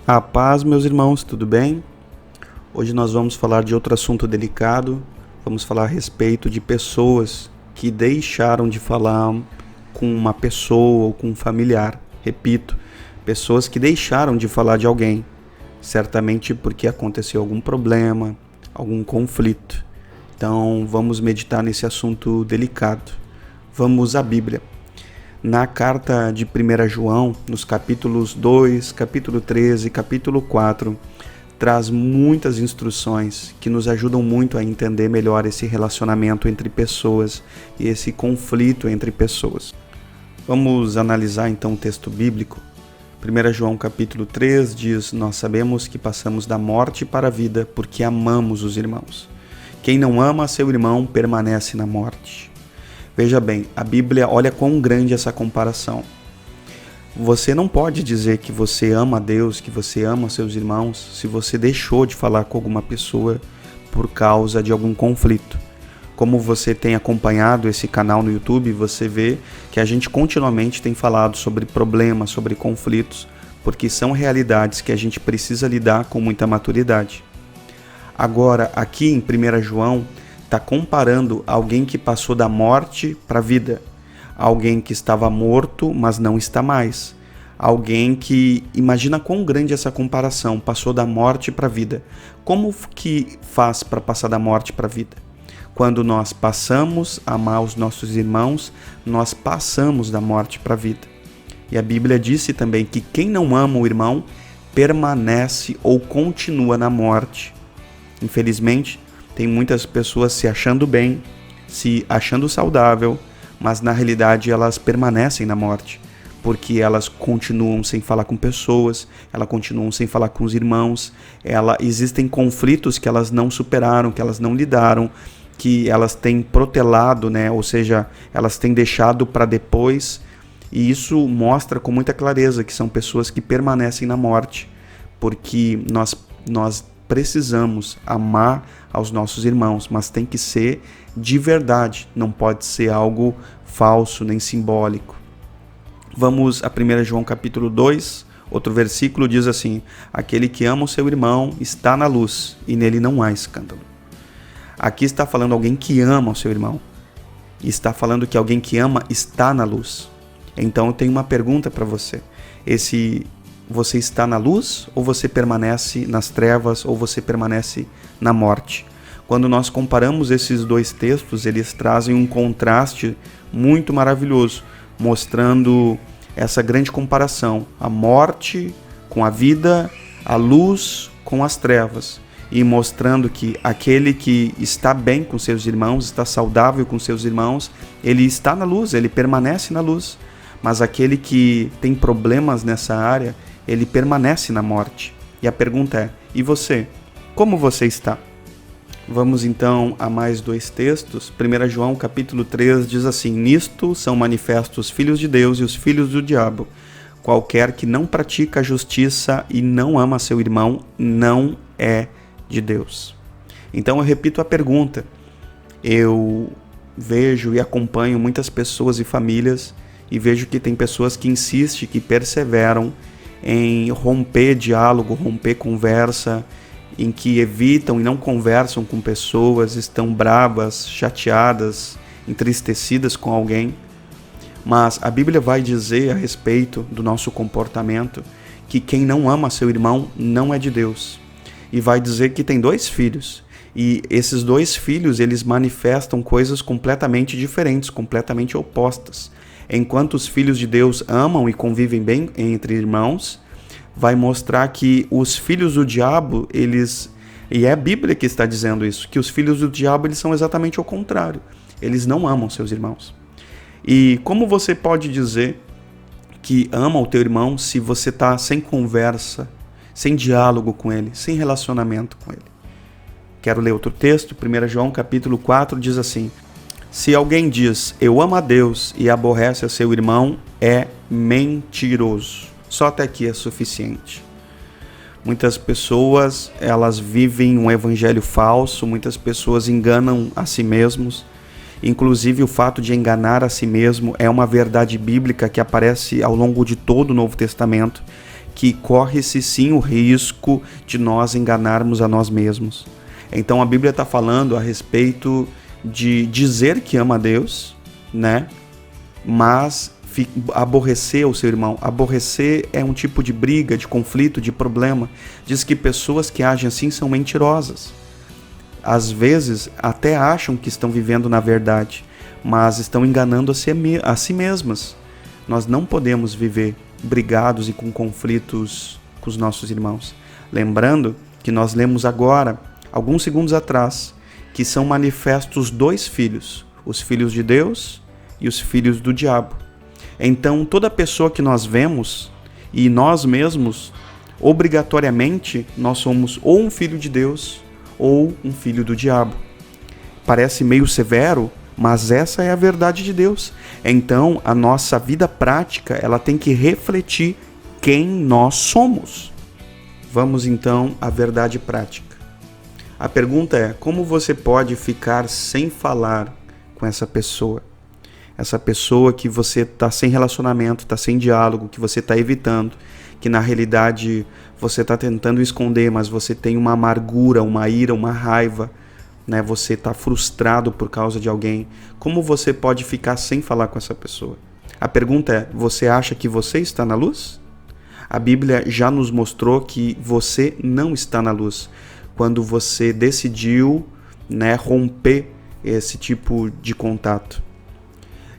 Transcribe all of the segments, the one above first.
A paz, meus irmãos, tudo bem? Hoje nós vamos falar de outro assunto delicado. Vamos falar a respeito de pessoas que deixaram de falar com uma pessoa ou com um familiar. Repito, pessoas que deixaram de falar de alguém, certamente porque aconteceu algum problema, algum conflito. Então vamos meditar nesse assunto delicado. Vamos à Bíblia. Na carta de 1 João, nos capítulos 2, capítulo 13 e capítulo 4, traz muitas instruções que nos ajudam muito a entender melhor esse relacionamento entre pessoas e esse conflito entre pessoas. Vamos analisar então o texto bíblico. 1 João capítulo 3 diz: Nós sabemos que passamos da morte para a vida porque amamos os irmãos. Quem não ama seu irmão permanece na morte. Veja bem, a Bíblia, olha quão grande essa comparação. Você não pode dizer que você ama a Deus, que você ama seus irmãos, se você deixou de falar com alguma pessoa por causa de algum conflito. Como você tem acompanhado esse canal no YouTube, você vê que a gente continuamente tem falado sobre problemas, sobre conflitos, porque são realidades que a gente precisa lidar com muita maturidade. Agora, aqui em 1 João, está comparando alguém que passou da morte para a vida, alguém que estava morto, mas não está mais, alguém que, imagina quão grande essa comparação, passou da morte para a vida. Como que faz para passar da morte para a vida? Quando nós passamos a amar os nossos irmãos, nós passamos da morte para a vida. E a Bíblia disse também que quem não ama o irmão permanece ou continua na morte. Infelizmente, tem muitas pessoas se achando bem, se achando saudável, mas na realidade elas permanecem na morte, porque elas continuam sem falar com pessoas, elas continuam sem falar com os irmãos, existem conflitos que elas não superaram, que elas não lidaram, que elas têm protelado, Ou seja, elas têm deixado para depois, e isso mostra com muita clareza que são pessoas que permanecem na morte, porque nós precisamos amar aos nossos irmãos, mas tem que ser de verdade, não pode ser algo falso nem simbólico. Vamos a 1 João capítulo 2, outro versículo diz assim: Aquele que ama o seu irmão está na luz e nele não há escândalo. Aqui está falando alguém que ama o seu irmão, e está falando que alguém que ama está na luz. Então eu tenho uma pergunta para você: você está na luz ou você permanece nas trevas ou você permanece na morte? Quando nós comparamos esses dois textos, eles trazem um contraste muito maravilhoso, mostrando essa grande comparação, a morte com a vida, a luz com as trevas, e mostrando que aquele que está bem com seus irmãos, está saudável com seus irmãos, ele está na luz, ele permanece na luz, mas aquele que tem problemas nessa área, ele permanece na morte. E a pergunta é: e você? Como você está? Vamos então a mais dois textos. 1 João capítulo 3 diz assim: Nisto são manifestos os filhos de Deus e os filhos do diabo. Qualquer que não pratica a justiça e não ama seu irmão, não é de Deus. Então eu repito a pergunta. Eu vejo e acompanho muitas pessoas e famílias, e vejo que tem pessoas que insistem, que perseveram em romper diálogo, romper conversa, em que evitam e não conversam com pessoas, estão bravas, chateadas, entristecidas com alguém. Mas a Bíblia vai dizer a respeito do nosso comportamento que quem não ama seu irmão não é de Deus. E vai dizer que tem dois filhos. E esses dois filhos, eles manifestam coisas completamente diferentes, completamente opostas. Enquanto os filhos de Deus amam e convivem bem entre irmãos, vai mostrar que os filhos do diabo, e é a Bíblia que está dizendo isso, que os filhos do diabo, eles são exatamente o contrário. Eles não amam seus irmãos. E como você pode dizer que ama o teu irmão se você está sem conversa, sem diálogo com ele, sem relacionamento com ele? Quero ler outro texto. 1 João capítulo 4 diz assim: Se alguém diz, eu amo a Deus e aborrece a seu irmão, é mentiroso. Só até aqui é suficiente. Muitas pessoas, elas vivem um evangelho falso, muitas pessoas enganam a si mesmos. Inclusive, o fato de enganar a si mesmo é uma verdade bíblica que aparece ao longo de todo o Novo Testamento, que corre-se sim o risco de nós enganarmos a nós mesmos. Então a Bíblia está falando a respeito de dizer que ama a Deus, né? Mas aborrecer o seu irmão. Aborrecer é um tipo de briga, de conflito, de problema. Diz que pessoas que agem assim são mentirosas. Às vezes até acham que estão vivendo na verdade, mas estão enganando a si mesmas. Nós não podemos viver brigados e com conflitos com os nossos irmãos. Lembrando que nós lemos agora, alguns segundos atrás, que são manifestos dois filhos, os filhos de Deus e os filhos do diabo. Então, toda pessoa que nós vemos, e nós mesmos, obrigatoriamente, nós somos ou um filho de Deus ou um filho do diabo. Parece meio severo, mas essa é a verdade de Deus. Então, a nossa vida prática, ela tem que refletir quem nós somos. Vamos então à verdade prática. A pergunta é: como você pode ficar sem falar com essa pessoa? Essa pessoa que você está sem relacionamento, está sem diálogo, que você está evitando, que na realidade você está tentando esconder, mas você tem uma amargura, uma ira, uma raiva, né? Você está frustrado por causa de alguém. Como você pode ficar sem falar com essa pessoa? A pergunta é: você acha que você está na luz? A Bíblia já nos mostrou que você não está na luz quando você decidiu, né, romper esse tipo de contato.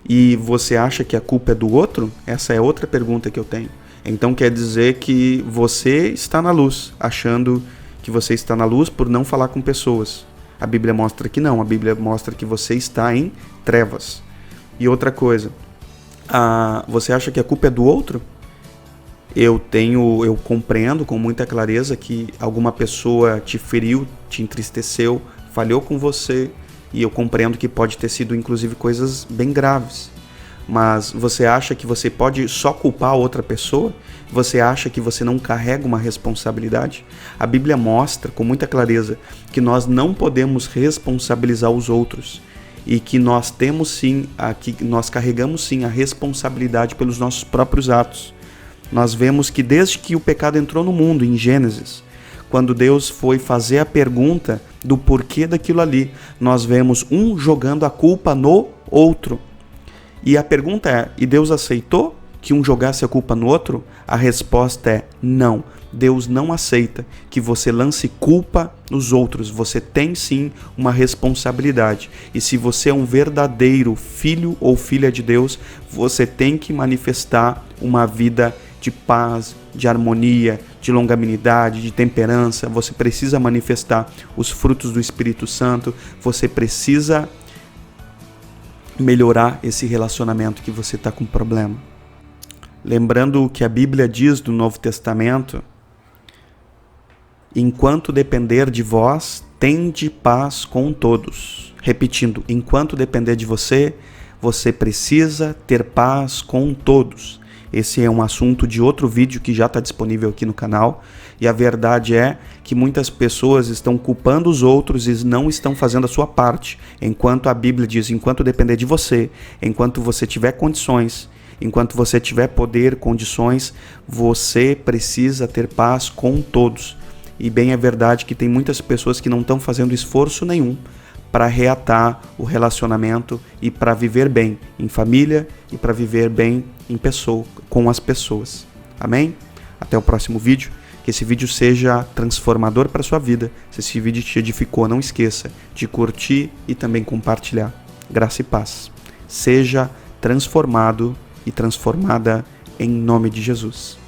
E você acha que a culpa é do outro? Essa é outra pergunta que eu tenho. Então quer dizer que você está na luz, achando que você está na luz por não falar com pessoas. A Bíblia mostra que não, a Bíblia mostra que você está em trevas. E outra coisa, você acha que a culpa é do outro? Eu compreendo com muita clareza que alguma pessoa te feriu, te entristeceu, falhou com você, e eu compreendo que pode ter sido inclusive coisas bem graves. Mas você acha que você pode só culpar a outra pessoa? Você acha que você não carrega uma responsabilidade? A Bíblia mostra com muita clareza que nós não podemos responsabilizar os outros e que nós temos sim, nós carregamos sim a responsabilidade pelos nossos próprios atos. Nós vemos que desde que o pecado entrou no mundo, em Gênesis, quando Deus foi fazer a pergunta do porquê daquilo ali, nós vemos um jogando a culpa no outro. E a pergunta é: e Deus aceitou que um jogasse a culpa no outro? A resposta é não. Deus não aceita que você lance culpa nos outros. Você tem sim uma responsabilidade. E se você é um verdadeiro filho ou filha de Deus, você tem que manifestar uma vida de paz, de harmonia, de longanimidade, de temperança. Você precisa manifestar os frutos do Espírito Santo. Você precisa melhorar esse relacionamento que você está com problema. Lembrando o que a Bíblia diz do Novo Testamento: enquanto depender de vós, tende paz com todos. Repetindo, enquanto depender de você, você precisa ter paz com todos. Esse é um assunto de outro vídeo que já está disponível aqui no canal. E a verdade é que muitas pessoas estão culpando os outros e não estão fazendo a sua parte. Enquanto a Bíblia diz, enquanto depender de você, enquanto você tiver condições, enquanto você tiver poder, condições, você precisa ter paz com todos. E bem é verdade que tem muitas pessoas que não estão fazendo esforço nenhum para reatar o relacionamento e para viver bem em família e para viver bem em pessoa, com as pessoas. Amém? Até o próximo vídeo. Que esse vídeo seja transformador para a sua vida. Se esse vídeo te edificou, não esqueça de curtir e também compartilhar. Graça e paz. Seja transformado e transformada em nome de Jesus.